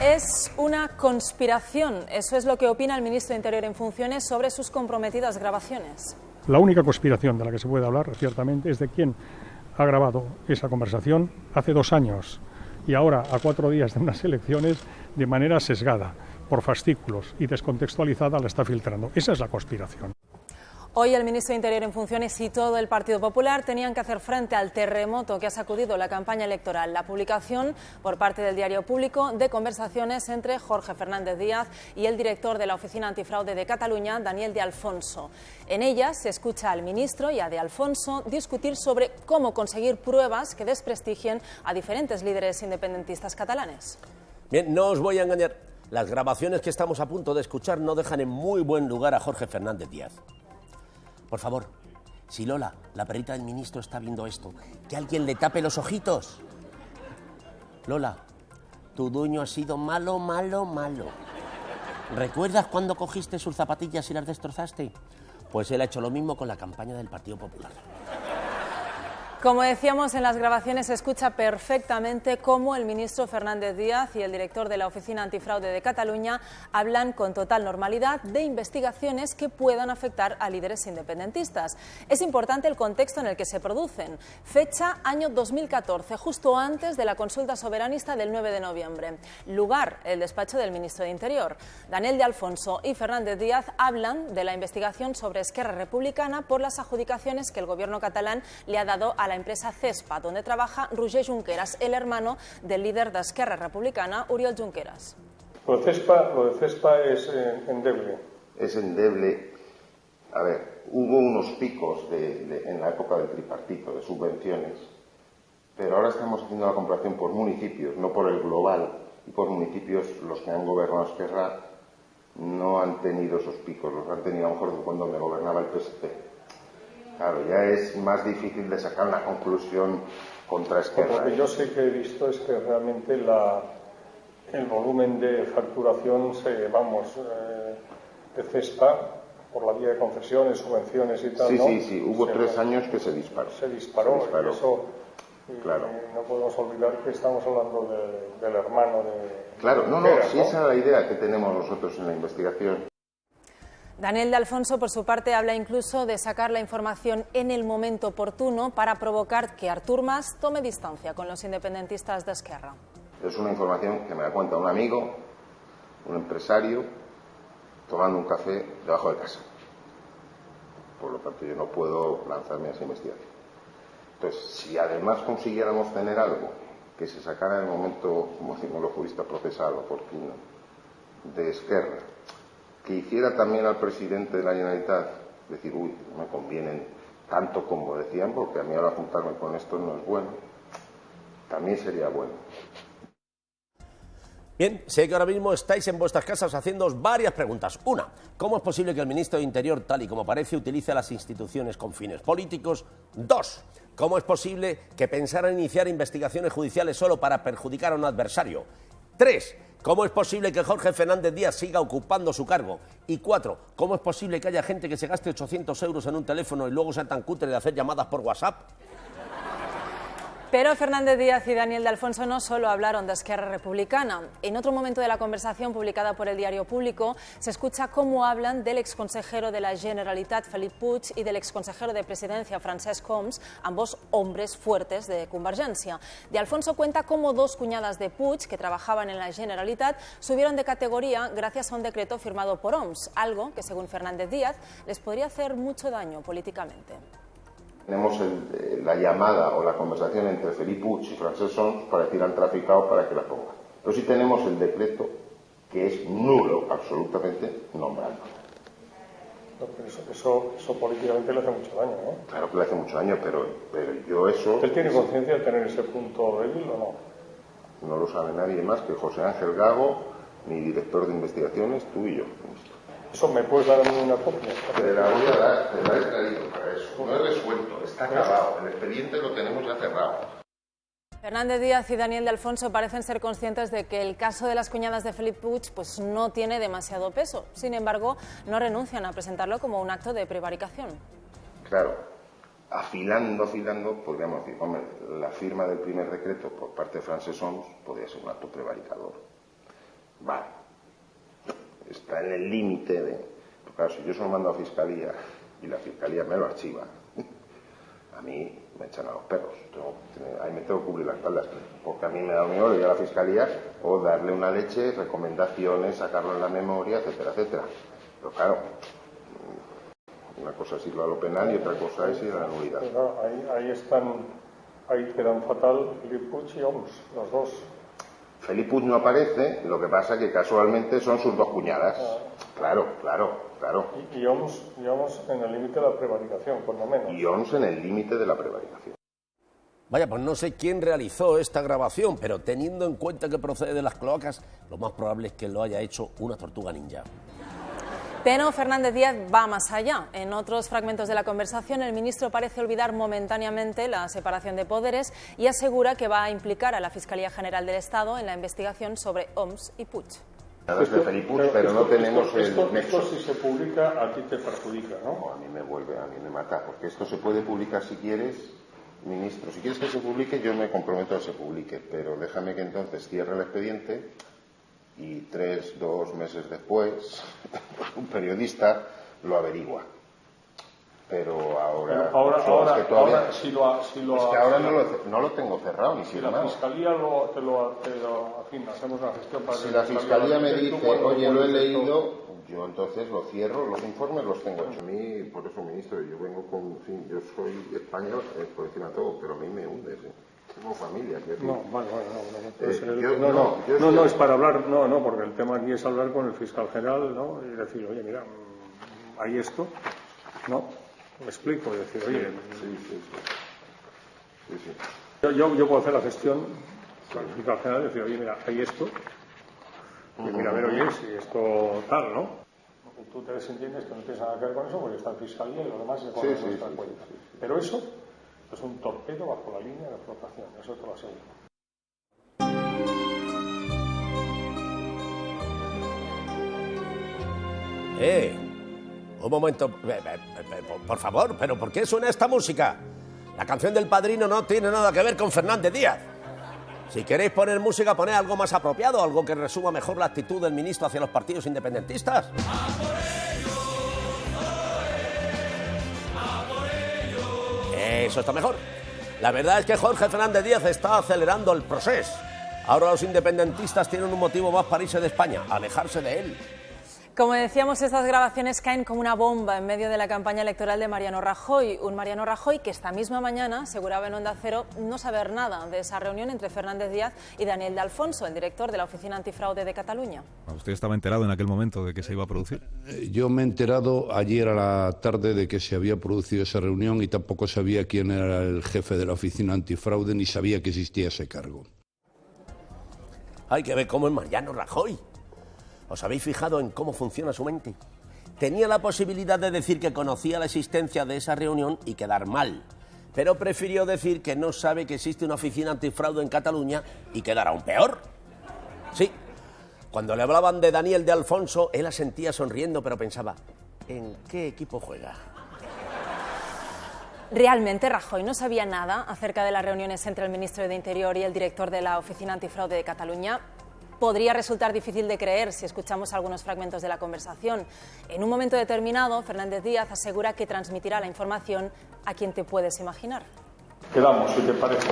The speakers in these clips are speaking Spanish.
Es una conspiración. Eso es lo que opina el ministro de Interior en funciones sobre sus comprometidas grabaciones. La única conspiración de la que se puede hablar, ciertamente, es de quién ha grabado esa conversación hace 2 años y ahora, a 4 días de unas elecciones, de manera sesgada, por fascículos y descontextualizada, la está filtrando. Esa es la conspiración. Hoy el ministro de Interior en funciones y todo el Partido Popular tenían que hacer frente al terremoto que ha sacudido la campaña electoral. La publicación por parte del Diario Público de conversaciones entre Jorge Fernández Díaz y el director de la Oficina Antifraude de Cataluña, Daniel de Alfonso. En ellas se escucha al ministro y a de Alfonso discutir sobre cómo conseguir pruebas que desprestigien a diferentes líderes independentistas catalanes. Bien, no os voy a engañar. Las grabaciones que estamos a punto de escuchar no dejan en muy buen lugar a Jorge Fernández Díaz. Por favor, si Lola, la perrita del ministro, está viendo esto, que alguien le tape los ojitos. Lola, tu dueño ha sido malo, malo, malo. ¿Recuerdas cuando cogiste sus zapatillas y las destrozaste? Pues él ha hecho lo mismo con la campaña del Partido Popular. Como decíamos, en las grabaciones se escucha perfectamente cómo el ministro Fernández Díaz y el director de la Oficina Antifraude de Cataluña hablan con total normalidad de investigaciones que puedan afectar a líderes independentistas. Es importante el contexto en el que se producen. Fecha, año 2014, justo antes de la consulta soberanista del 9 de noviembre. Lugar, el despacho del ministro de Interior. Daniel de Alfonso y Fernández Díaz hablan de la investigación sobre Esquerra Republicana por las adjudicaciones que el gobierno catalán le ha dado a la empresa CESPA, donde trabaja Roger Junqueras, el hermano del líder de Esquerra Republicana, Oriol Junqueras. Lo de CESPA es endeble. Es endeble. A ver, hubo unos picos en la época del tripartito de subvenciones, pero ahora estamos haciendo la comparación por municipios, no por el global, y por municipios los que han gobernado Esquerra no han tenido esos picos, los han tenido a lo mejor de cuando me gobernaba el PSC. Claro, ya es más difícil de sacar una conclusión contra Esquerra. Lo que yo sé que he visto es que realmente el volumen de facturación de CESPA, por la vía de concesiones, subvenciones y tal, Sí, hubo 3 años que se disparó. Se disparó. Y eso, claro. No podemos olvidar que estamos hablando del hermano de... Claro, sí, esa es la idea que tenemos nosotros en la investigación. Daniel de Alfonso, por su parte, habla incluso de sacar la información en el momento oportuno para provocar que Artur Mas tome distancia con los independentistas de Esquerra. Es una información que me da cuenta un amigo, un empresario, tomando un café debajo de casa. Por lo tanto, yo no puedo lanzarme a esa investigación. Entonces, si además consiguiéramos tener algo que se sacara en el momento, como decimos los juristas, procesal, oportuno, de Esquerra, que hiciera también al presidente de la Generalitat decir, no me convienen tanto como decían, porque a mí ahora juntarme con esto no es bueno, también sería bueno. Bien, sé que ahora mismo estáis en vuestras casas haciéndoos varias preguntas. Una, ¿cómo es posible que el ministro de Interior, tal y como parece, utilice a las instituciones con fines políticos? 2, ¿cómo es posible que pensara en iniciar investigaciones judiciales solo para perjudicar a un adversario? 3, ¿cómo es posible que Jorge Fernández Díaz siga ocupando su cargo? Y 4, ¿cómo es posible que haya gente que se gaste 800 euros en un teléfono y luego sea tan cutre de hacer llamadas por WhatsApp? Pero Fernández Díaz y Daniel de Alfonso no solo hablaron de Esquerra Republicana. En otro momento de la conversación publicada por el Diario Público se escucha cómo hablan del exconsejero de la Generalitat, Felip Puig, y del exconsejero de Presidencia, Francesc Homs, ambos hombres fuertes de Convergència. De Alfonso cuenta cómo 2 cuñadas de Puig, que trabajaban en la Generalitat, subieron de categoría gracias a un decreto firmado por Homs, algo que, según Fernández Díaz, les podría hacer mucho daño políticamente. Tenemos la llamada o la conversación entre Felip Puig y Francesc Homs para decir al traficado para que la ponga. Pero sí tenemos el decreto que es nulo absolutamente nombrando. No, pero eso políticamente le hace mucho daño, ¿no? Claro que le hace mucho daño, pero yo eso... ¿Usted tiene conciencia de tener ese punto débil o no? No lo sabe nadie más que José Ángel Gago, mi director de investigaciones, tú y yo. ¿Eso me puedes dar a mí una copia? Te la voy a dar, te la he traído para eso. No es resuelto, está acabado. El expediente lo tenemos ya cerrado. Fernández Díaz y Daniel de Alfonso parecen ser conscientes de que el caso de las cuñadas de Felip Puig no tiene demasiado peso. Sin embargo, no renuncian a presentarlo como un acto de prevaricación. Claro, afilando, podríamos decir, hombre, la firma del primer decreto por parte de Francesc Homs podría ser un acto prevaricador. Vale. Está en el límite de... Claro, si yo se lo mando a Fiscalía y la Fiscalía me lo archiva, a mí me echan a los perros. Ahí me tengo que cubrir las espaldas, porque a mí me da miedo ir a la Fiscalía o darle una leche, recomendaciones, sacarlo en la memoria, etcétera, etcétera. Pero claro, una cosa es irlo a lo penal y otra cosa es ir a la nulidad. Pero ahí quedan fatal Felip Puig y Homs, los dos. Felip Puig no aparece, lo que pasa que casualmente son sus dos cuñadas. Claro. Y Homs en el límite de la prevaricación, por lo menos. Y Homs en el límite de la prevaricación. Vaya, pues no sé quién realizó esta grabación, pero teniendo en cuenta que procede de las cloacas, lo más probable es que lo haya hecho una tortuga ninja. Pero Fernández Díaz va más allá. En otros fragmentos de la conversación, el ministro parece olvidar momentáneamente la separación de poderes y asegura que va a implicar a la Fiscalía General del Estado en la investigación sobre Homs y Puig. Es de Felip Puig, pero no tenemos el nexo. Esto si se publica a ti te perjudica, ¿no? A mí me mata, porque esto se puede publicar si quieres, ministro. Si quieres que se publique, yo me comprometo a que se publique, pero déjame que entonces cierre el expediente y 2 meses después un periodista lo averigua. Pero ahora si ahora no lo tengo cerrado ni si la Fiscalía hacemos una gestión para si la Fiscalía me dice, oye, lo he leído, yo entonces lo cierro, los informes los tengo hechos. A mí, por eso, ministro, yo vengo con, en fin, yo soy español por encima de todo, pero a mí me hundes, tengo familia. No, es para hablar, porque el tema aquí es hablar con el fiscal general, ¿no? Y decir, oye, mira, hay esto, ¿no? Me explico, y decir, oye... Sí. Yo puedo hacer la gestión con el fiscal general y decir, oye, mira, hay esto, y mira, a ver, oye, si esto tal, ¿no? Y tú te desentiendes que no tienes nada que ver con eso porque está en fiscalía y lo demás se pone en nuestra cuenta. Pero eso es un torpedo bajo la línea de flotación, eso te lo aseguro. Un momento, por favor, ¿pero por qué suena esta música? La canción del Padrino no tiene nada que ver con Fernández Díaz. Si queréis poner música, poned algo más apropiado, algo que resuma mejor la actitud del ministro hacia los partidos independentistas. Eso está mejor. La verdad es que Jorge Fernández Díaz está acelerando el proceso. Ahora los independentistas tienen un motivo más para irse de España, alejarse de él. Como decíamos, estas grabaciones caen como una bomba en medio de la campaña electoral de Mariano Rajoy. Un Mariano Rajoy que esta misma mañana aseguraba en Onda Cero no saber nada de esa reunión entre Fernández Díaz y Daniel de Alfonso, el director de la Oficina Antifraude de Cataluña. ¿Usted estaba enterado en aquel momento de que se iba a producir? Yo me he enterado ayer a la tarde de que se había producido esa reunión y tampoco sabía quién era el jefe de la Oficina Antifraude ni sabía que existía ese cargo. Hay que ver cómo es Mariano Rajoy. ¿Os habéis fijado en cómo funciona su mente? Tenía la posibilidad de decir que conocía la existencia de esa reunión y quedar mal, pero prefirió decir que no sabe que existe una oficina antifraude en Cataluña y quedar aún peor. Sí, cuando le hablaban de Daniel de Alfonso, él asentía sonriendo, pero pensaba, ¿en qué equipo juega? ¿Realmente Rajoy no sabía nada acerca de las reuniones entre el ministro de Interior y el director de la Oficina Antifraude de Cataluña? Podría resultar difícil de creer si escuchamos algunos fragmentos de la conversación. En un momento determinado, Fernández Díaz asegura que transmitirá la información a quien te puedes imaginar. Quedamos, si te parece,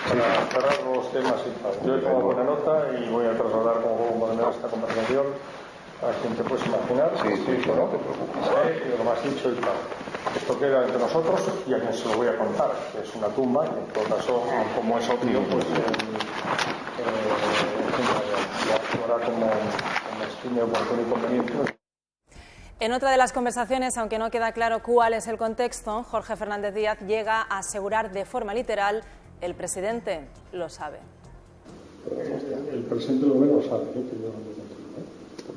para cerrar los temas y tal. Yo tomo buena nota y voy a trasladar como manera esta conversación a quien te puedes imaginar. Sí, no te preocupes. Y lo más dicho y tal. Esto queda entre nosotros y a quien se lo voy a contar, que es una tumba, y en todo caso, como es obvio, pues actuará como estime oportuno y conveniente. En otra de las conversaciones, aunque no queda claro cuál es el contexto, Jorge Fernández Díaz llega a asegurar de forma literal, el presidente lo sabe. El presidente lo ve, lo sabe.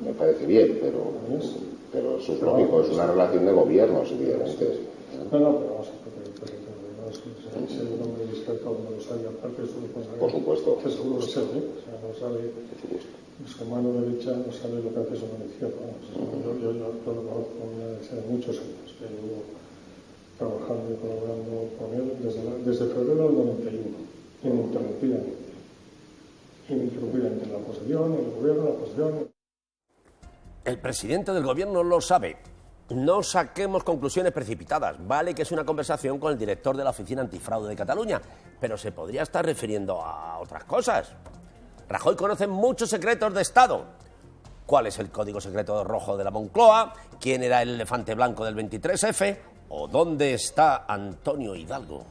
Me parece bien, pero eso es lógico, es una relación de gobiernos, evidentemente. No, pero vamos a ver, es el nombre discreto, no lo sabe, aparte de su responsabilidad. Por supuesto. Que seguro que sabe, o sea, no sabe, su mano derecha no sabe lo que hace su mano izquierda. Yo lo conozco hace muchos años, que llevo trabajando y colaborando con él desde febrero del 91, ininterrumpidamente. interrumpir entre la oposición, el gobierno, la oposición. El presidente del gobierno lo sabe. No saquemos conclusiones precipitadas. Vale que es una conversación con el director de la Oficina Antifraude de Cataluña, pero se podría estar refiriendo a otras cosas. Rajoy conoce muchos secretos de Estado. ¿Cuál es el código secreto rojo de la Moncloa? ¿Quién era el elefante blanco del 23F? ¿O dónde está Antonio Hidalgo?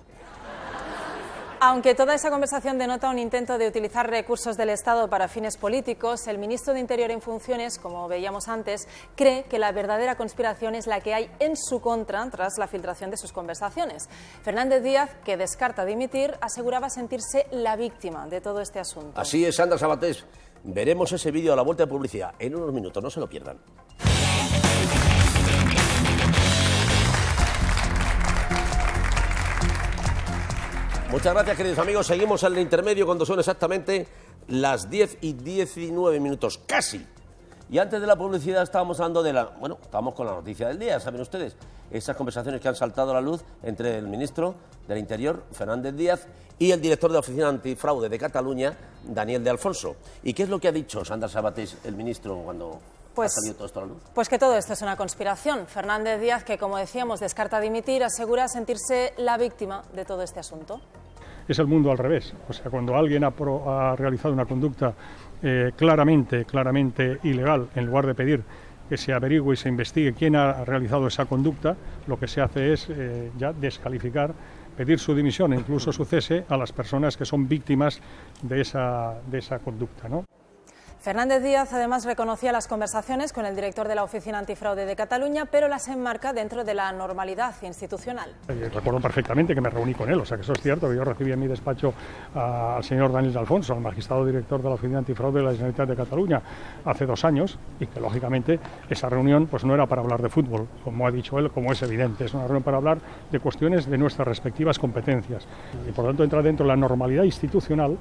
Aunque toda esa conversación denota un intento de utilizar recursos del Estado para fines políticos, el ministro de Interior en funciones, como veíamos antes, cree que la verdadera conspiración es la que hay en su contra tras la filtración de sus conversaciones. Fernández Díaz, que descarta dimitir, aseguraba sentirse la víctima de todo este asunto. Así es, Sandra Sabatés. Veremos ese vídeo a la vuelta de publicidad en unos minutos, no se lo pierdan. Muchas gracias, queridos amigos. Seguimos en el intermedio cuando son exactamente las 10:19, casi. Y antes de la publicidad estábamos hablando estábamos con la noticia del día, ¿saben ustedes? Esas conversaciones que han saltado a la luz entre el ministro del Interior, Fernández Díaz, y el director de la Oficina Antifraude de Cataluña, Daniel de Alfonso. ¿Y qué es lo que ha dicho Sandra Sabatés, el ministro, cuando ha salido todo esto a la luz? Pues que todo esto es una conspiración. Fernández Díaz, que como decíamos descarta dimitir, asegura sentirse la víctima de todo este asunto. Es el mundo al revés. O sea, cuando alguien ha realizado una conducta claramente ilegal, en lugar de pedir que se averigüe y se investigue quién ha realizado esa conducta, lo que se hace es ya descalificar, pedir su dimisión e incluso su cese a las personas que son víctimas de esa conducta, ¿no? Fernández Díaz además reconocía las conversaciones con el director de la Oficina Antifraude de Cataluña, pero las enmarca dentro de la normalidad institucional. Recuerdo perfectamente que me reuní con él, o sea que eso es cierto, que yo recibí en mi despacho al señor Daniel de Alfonso, al magistrado director de la Oficina Antifraude de la Generalitat de Cataluña, hace 2 años, y que lógicamente esa reunión pues no era para hablar de fútbol, como ha dicho él, como es evidente, es una reunión para hablar de cuestiones de nuestras respectivas competencias, y por lo tanto entra dentro de la normalidad institucional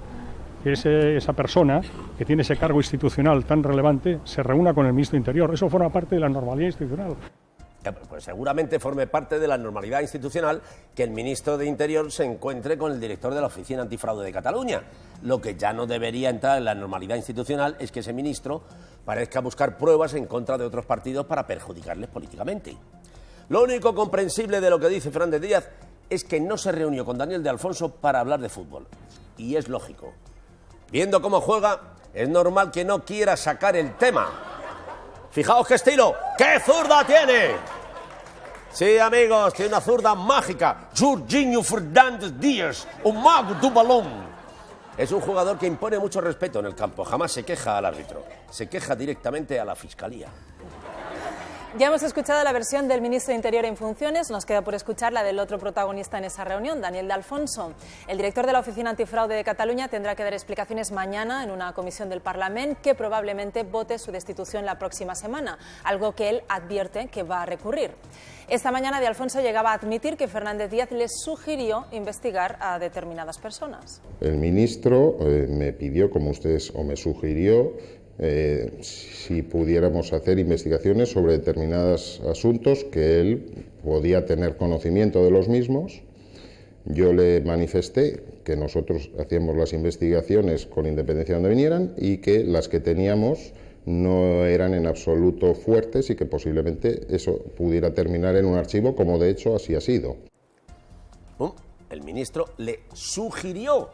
que esa persona que tiene ese cargo institucional tan relevante se reúna con el ministro de Interior. Eso forma parte de la normalidad institucional. Pues seguramente forme parte de la normalidad institucional que el ministro de Interior se encuentre con el director de la Oficina Antifraude de Cataluña. Lo que ya no debería entrar en la normalidad institucional es que ese ministro parezca buscar pruebas en contra de otros partidos para perjudicarles políticamente. Lo único comprensible de lo que dice Fernández Díaz es que no se reunió con Daniel de Alfonso para hablar de fútbol. Y es lógico. Viendo cómo juega, es normal que no quiera sacar el tema. Fijaos qué estilo, qué zurda tiene. Sí, amigos, tiene una zurda mágica. Jorginho Fernández Díaz, un mago du balón. Es un jugador que impone mucho respeto en el campo. Jamás se queja al árbitro, se queja directamente a la Fiscalía. Ya hemos escuchado la versión del ministro de Interior en funciones, nos queda por escuchar la del otro protagonista en esa reunión, Daniel de Alfonso. El director de la Oficina Antifraude de Cataluña tendrá que dar explicaciones mañana en una comisión del Parlamento que probablemente vote su destitución la próxima semana, algo que él advierte que va a recurrir. Esta mañana de Alfonso llegaba a admitir que Fernández Díaz les sugirió investigar a determinadas personas. El ministro me pidió, como ustedes, o me sugirió, si pudiéramos hacer investigaciones sobre determinados asuntos que él podía tener conocimiento de los mismos. Yo le manifesté que nosotros hacíamos las investigaciones con independencia de donde vinieran y que las que teníamos no eran en absoluto fuertes y que posiblemente eso pudiera terminar en un archivo, como de hecho así ha sido. El ministro le sugirió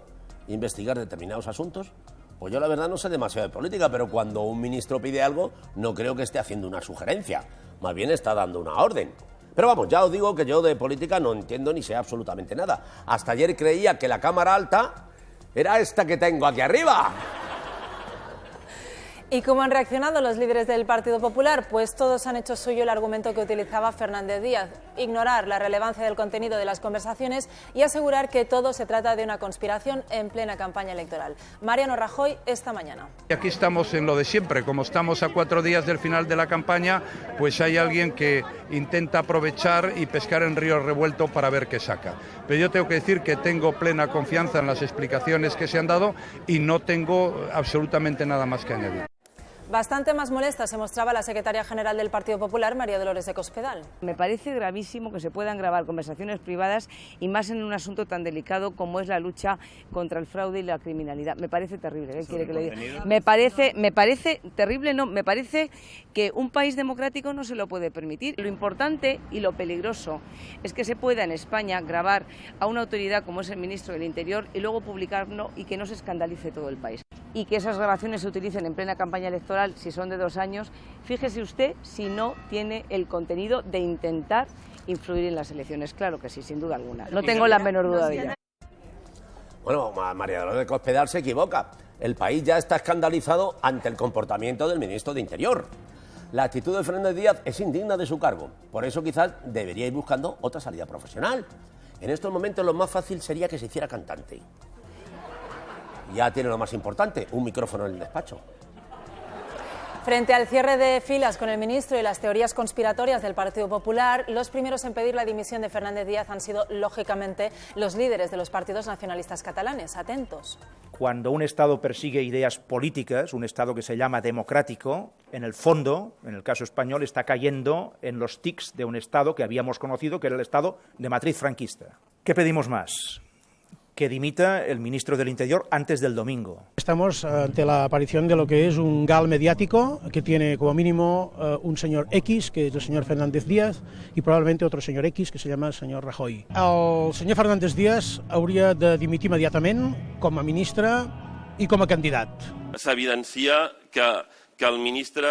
investigar determinados asuntos. Pues yo la verdad no sé demasiado de política, pero cuando un ministro pide algo, no creo que esté haciendo una sugerencia, más bien está dando una orden. Pero vamos, ya os digo que yo de política no entiendo ni sé absolutamente nada. Hasta ayer creía que la cámara alta era esta que tengo aquí arriba. ¿Y cómo han reaccionado los líderes del Partido Popular? Pues todos han hecho suyo el argumento que utilizaba Fernández Díaz, ignorar la relevancia del contenido de las conversaciones y asegurar que todo se trata de una conspiración en plena campaña electoral. Mariano Rajoy, esta mañana. Aquí estamos en lo de siempre, como estamos a 4 días del final de la campaña, pues hay alguien que intenta aprovechar y pescar en río revuelto para ver qué saca. Pero yo tengo que decir que tengo plena confianza en las explicaciones que se han dado y no tengo absolutamente nada más que añadir. Bastante más molesta se mostraba la secretaria general del Partido Popular, María Dolores de Cospedal. Me parece gravísimo que se puedan grabar conversaciones privadas y más en un asunto tan delicado como es la lucha contra el fraude y la criminalidad. Me parece terrible. ¿Qué quiere que le diga? Me parece terrible, no, me parece que un país democrático no se lo puede permitir. Lo importante y lo peligroso es que se pueda en España grabar a una autoridad como es el ministro del Interior y luego publicarlo y que no se escandalice todo el país. Y que esas grabaciones se utilicen en plena campaña electoral, si son de 2 años, fíjese usted si no tiene el contenido de intentar influir en las elecciones. Claro que sí, sin duda alguna. No tengo la menor duda de ello. Bueno, María Dolores de Cospedal se equivoca. El país ya está escandalizado ante el comportamiento del ministro de Interior. La actitud de Fernández Díaz es indigna de su cargo. Por eso quizás debería ir buscando otra salida profesional. En estos momentos lo más fácil sería que se hiciera cantante. Ya tiene lo más importante, un micrófono en el despacho. Frente al cierre de filas con el ministro y las teorías conspiratorias del Partido Popular, los primeros en pedir la dimisión de Fernández Díaz han sido, lógicamente, los líderes de los partidos nacionalistas catalanes. Atentos. Cuando un Estado persigue ideas políticas, un Estado que se llama democrático, en el fondo, en el caso español, está cayendo en los tics de un Estado que habíamos conocido, que era el Estado de matriz franquista. ¿Qué pedimos más? Que dimita el ministro del Interior antes del domingo. Estamos ante la aparición de lo que es un GAL mediático que tiene como mínimo un señor X, que es el señor Fernández Díaz, y probablemente otro señor X, que se llama el señor Rajoy. El senyor Fernández Díaz hauria de dimitir immediatament com a ministre i com a candidat. S'evidencia que el ministre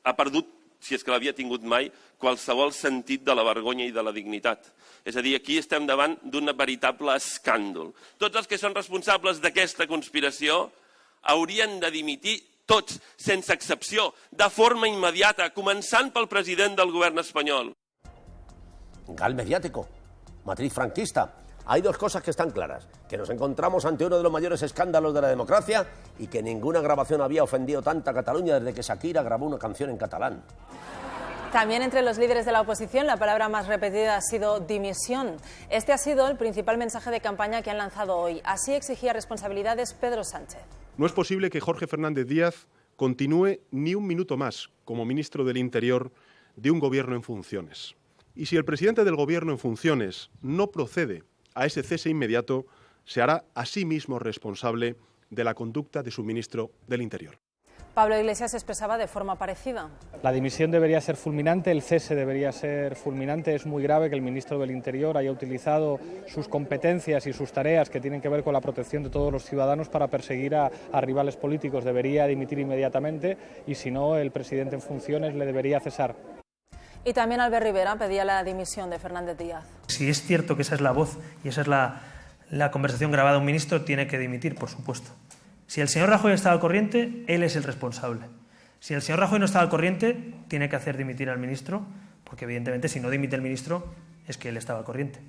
ha perdut, si és que l'havia tingut mai, qualsevol sentit de la vergonya i de la dignitat. És a dir, aquí estem davant d'un veritable escàndol. Tots els que són responsables d'aquesta conspiració haurien de dimitir tots, sense excepció, de forma immediata, començant pel president del govern espanyol. Gal mediático, matriz franquista. Hay dos cosas que están claras, que nos encontramos ante uno de los mayores escándalos de la democracia y que ninguna grabación había ofendido tanto a Cataluña desde que Shakira grabó una canción en catalán. También entre los líderes de la oposición la palabra más repetida ha sido dimisión. Este ha sido el principal mensaje de campaña que han lanzado hoy. Así exigía responsabilidades Pedro Sánchez. No es posible que Jorge Fernández Díaz continúe ni un minuto más como ministro del Interior de un gobierno en funciones. Y si el presidente del gobierno en funciones no procede a ese cese inmediato, se hará a sí mismo responsable de la conducta de su ministro del Interior. Pablo Iglesias se expresaba de forma parecida. La dimisión debería ser fulminante, el cese debería ser fulminante. Es muy grave que el ministro del Interior haya utilizado sus competencias y sus tareas que tienen que ver con la protección de todos los ciudadanos para perseguir a rivales políticos. Debería dimitir inmediatamente y, si no, el presidente en funciones le debería cesar. Y también Albert Rivera pedía la dimisión de Fernández Díaz. Si es cierto que esa es la voz y esa es la conversación grabada de un ministro, tiene que dimitir, por supuesto. Si el señor Rajoy estaba al corriente, él es el responsable. Si el señor Rajoy no estaba al corriente, tiene que hacer dimitir al ministro, porque evidentemente si no dimite el ministro es que él estaba al corriente.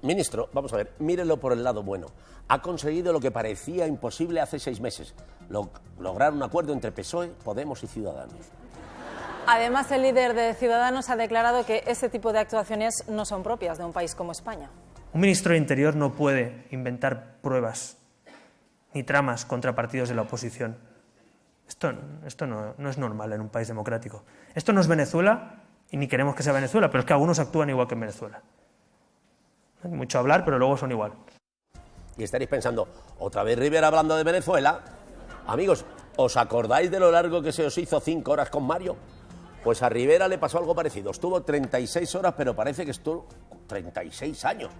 Ministro, vamos a ver, mírenlo por el lado bueno. Ha conseguido lo que parecía imposible hace 6 meses, lograr un acuerdo entre PSOE, Podemos y Ciudadanos. Además, el líder de Ciudadanos ha declarado que ese tipo de actuaciones no son propias de un país como España. Un ministro de Interior no puede inventar pruebas ni tramas contra partidos de la oposición. Esto no es normal en un país democrático. Esto no es Venezuela y ni queremos que sea Venezuela, pero es que algunos actúan igual que en Venezuela. Hay mucho hablar, pero luego son igual. Y estaréis pensando, ¿otra vez Rivera hablando de Venezuela? Amigos, ¿os acordáis de lo largo que se os hizo 5 horas con Mario? Pues a Rivera le pasó algo parecido. Estuvo 36 horas, pero parece que estuvo 36 años.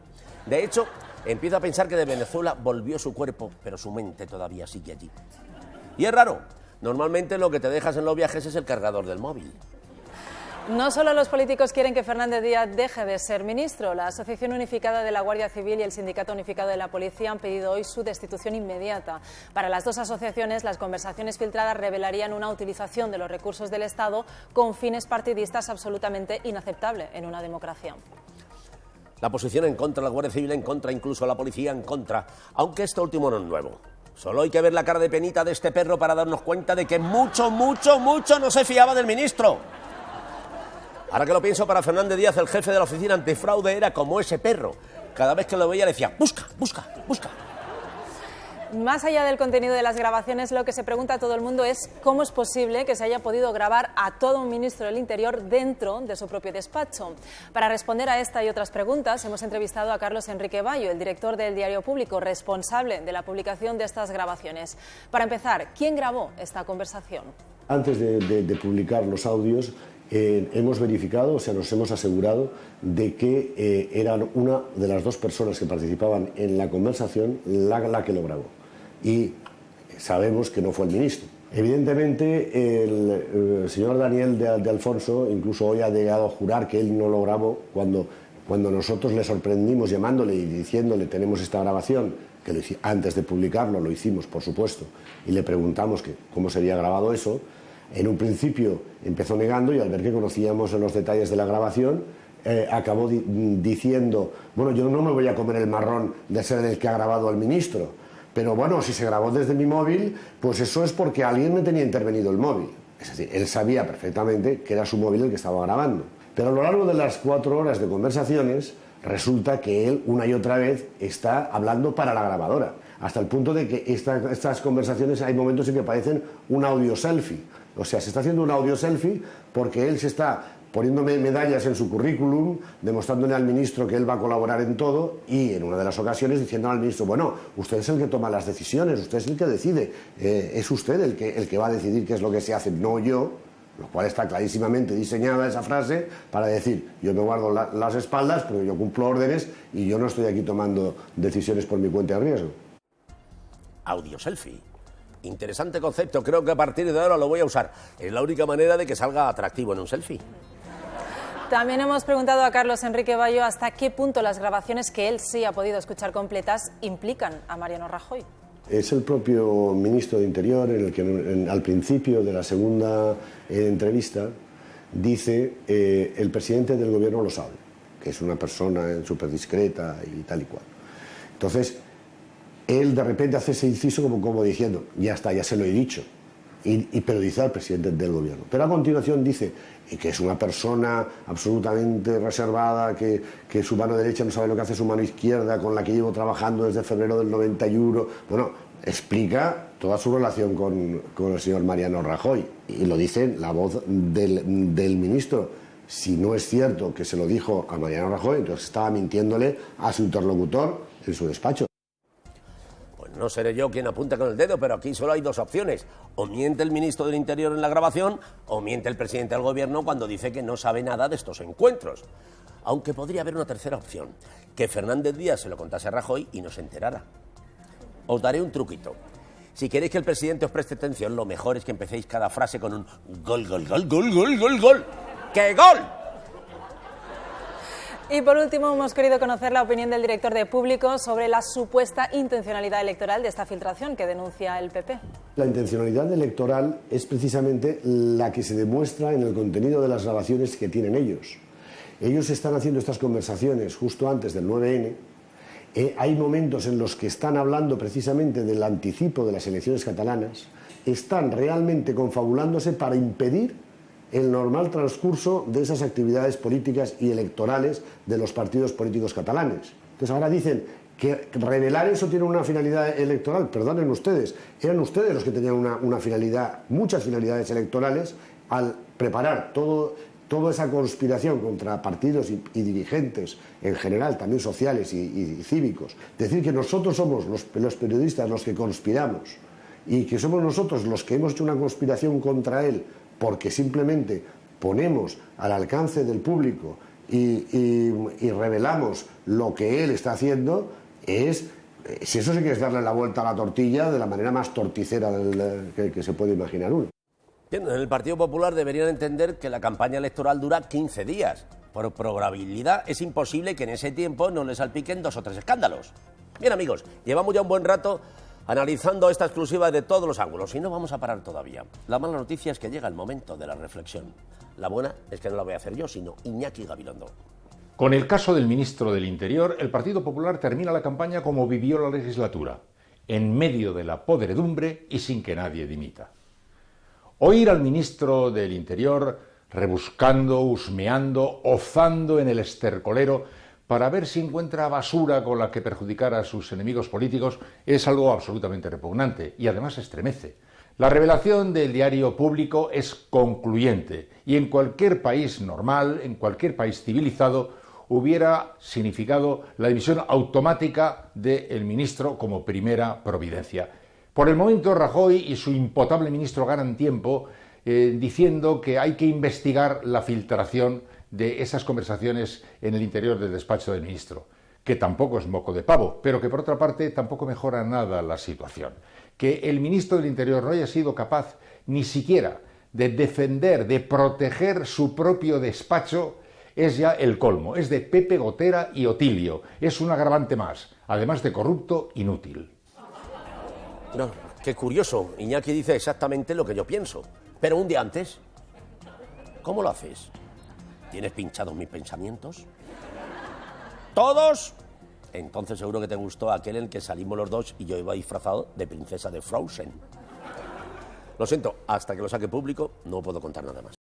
De hecho, empiezo a pensar que de Venezuela volvió su cuerpo, pero su mente todavía sigue allí. Y es raro. Normalmente lo que te dejas en los viajes es el cargador del móvil. No solo los políticos quieren que Fernández Díaz deje de ser ministro. La Asociación Unificada de la Guardia Civil y el Sindicato Unificado de la Policía han pedido hoy su destitución inmediata. Para las dos asociaciones, las conversaciones filtradas revelarían una utilización de los recursos del Estado con fines partidistas absolutamente inaceptable en una democracia. La posición en contra, la Guardia Civil en contra, incluso la policía en contra, aunque esto último no es nuevo. Solo hay que ver la cara de penita de este perro para darnos cuenta de que mucho no se fiaba del ministro. Ahora que lo pienso, para Fernández Díaz, el jefe de la oficina antifraude era como ese perro. Cada vez que lo veía le decía, busca. Más allá del contenido de las grabaciones, lo que se pregunta a todo el mundo es cómo es posible que se haya podido grabar a todo un ministro del Interior dentro de su propio despacho. Para responder a esta y otras preguntas, hemos entrevistado a Carlos Enrique Bayo, el director del Diario Público, responsable de la publicación de estas grabaciones. Para empezar, ¿quién grabó esta conversación? Antes de publicar los audios, hemos verificado, o sea, nos hemos asegurado de que eran una de las dos personas que participaban en la conversación la que lo grabó. Y sabemos que no fue el ministro. Evidentemente, el señor Daniel de Alfonso incluso hoy ha llegado a jurar que él no lo grabó cuando nosotros le sorprendimos llamándole y diciéndole tenemos esta grabación, que antes de publicarlo lo hicimos, por supuesto, y le preguntamos que cómo se había grabado eso. En un principio empezó negando y al ver que conocíamos los detalles de la grabación, acabó diciendo, bueno, yo no me voy a comer el marrón de ser el que ha grabado al ministro, pero bueno, si se grabó desde mi móvil, pues eso es porque alguien me tenía intervenido el móvil. Es decir, él sabía perfectamente que era su móvil el que estaba grabando. Pero a lo largo de las 4 horas de conversaciones, resulta que él una y otra vez está hablando para la grabadora, hasta el punto de que estas conversaciones hay momentos en que parecen un audio selfie. O sea, se está haciendo un audio selfie porque él se está poniendo medallas en su currículum, demostrándole al ministro que él va a colaborar en todo y en una de las ocasiones diciendo al ministro, bueno, usted es el que toma las decisiones, usted es el que decide, es usted el que va a decidir qué es lo que se hace, no yo, lo cual está clarísimamente diseñada esa frase para decir, yo me guardo las espaldas, pero yo cumplo órdenes y yo no estoy aquí tomando decisiones por mi cuenta de riesgo. Audio selfie. Interesante concepto, creo que a partir de ahora lo voy a usar. Es la única manera de que salga atractivo en un selfie. También hemos preguntado a Carlos Enrique Bayo hasta qué punto las grabaciones que él sí ha podido escuchar completas implican a Mariano Rajoy. Es el propio ministro de Interior en el que al principio de la segunda entrevista dice el presidente del gobierno lo sabe, que es una persona súper discreta y tal y cual. Entonces, él de repente hace ese inciso como diciendo, ya está, ya se lo he dicho, pero dice al presidente del gobierno. Pero a continuación dice que es una persona absolutamente reservada, que su mano derecha no sabe lo que hace su mano izquierda, con la que llevo trabajando desde febrero del 91. Bueno, explica toda su relación con el señor Mariano Rajoy. Y lo dice la voz del ministro. Si no es cierto que se lo dijo a Mariano Rajoy, entonces estaba mintiéndole a su interlocutor en su despacho. No seré yo quien apunta con el dedo, pero aquí solo hay dos opciones. O miente el ministro del Interior en la grabación, o miente el presidente del gobierno cuando dice que no sabe nada de estos encuentros. Aunque podría haber una tercera opción, que Fernández Díaz se lo contase a Rajoy y no se enterara. Os daré un truquito. Si queréis que el presidente os preste atención, lo mejor es que empecéis cada frase con un gol, gol, gol, gol, gol, gol, gol. ¡Qué gol! Y por último, hemos querido conocer la opinión del director de Público sobre la supuesta intencionalidad electoral de esta filtración que denuncia el PP. La intencionalidad electoral es precisamente la que se demuestra en el contenido de las grabaciones que tienen ellos. Ellos están haciendo estas conversaciones justo antes del 9N. Hay momentos en los que están hablando precisamente del anticipo de las elecciones catalanas. Están realmente confabulándose para impedir el normal transcurso de esas actividades políticas y electorales de los partidos políticos catalanes. Entonces ahora dicen que revelar eso tiene una finalidad electoral. Perdonen ustedes, eran ustedes los que tenían una finalidad, muchas finalidades electorales, al preparar toda esa conspiración contra partidos y dirigentes en general, también sociales y cívicos. Decir que nosotros somos los periodistas los que conspiramos y que somos nosotros los que hemos hecho una conspiración contra él porque simplemente ponemos al alcance del público y revelamos lo que él está haciendo, si eso sí que es darle la vuelta a la tortilla de la manera más torticera que se puede imaginar uno. Bien, en el Partido Popular deberían entender que la campaña electoral dura 15 días. Por probabilidad es imposible que en ese tiempo no les salpiquen 2 o 3 escándalos. Bien, amigos, llevamos ya un buen rato analizando esta exclusiva de todos los ángulos y no vamos a parar todavía. La mala noticia es que llega el momento de la reflexión. La buena es que no la voy a hacer yo, sino Iñaki Gabilondo. Con el caso del ministro del Interior, el Partido Popular termina la campaña como vivió la legislatura, en medio de la podredumbre y sin que nadie dimita. Oír al ministro del Interior rebuscando, husmeando, ozando en el estercolero para ver si encuentra basura con la que perjudicar a sus enemigos políticos es algo absolutamente repugnante y además estremece. La revelación del diario público es concluyente y en cualquier país normal, en cualquier país civilizado, hubiera significado la dimisión automática del ministro como primera providencia. Por el momento, Rajoy y su impotable ministro ganan tiempo diciendo que hay que investigar la filtración de esas conversaciones en el interior del despacho del ministro, que tampoco es moco de pavo, pero que por otra parte tampoco mejora nada la situación. Que el ministro del Interior no haya sido capaz ni siquiera de defender, de proteger su propio despacho, es ya el colmo. Es de Pepe Gotera y Otilio. Es un agravante más, además de corrupto, inútil. No, qué curioso. Iñaki dice exactamente lo que yo pienso. Pero un día antes, ¿cómo lo haces? ¿Tienes pinchados mis pensamientos? ¿Todos? Entonces seguro que te gustó aquel en el que salimos los dos y yo iba disfrazado de princesa de Frozen. Lo siento, hasta que lo saque público no puedo contar nada más.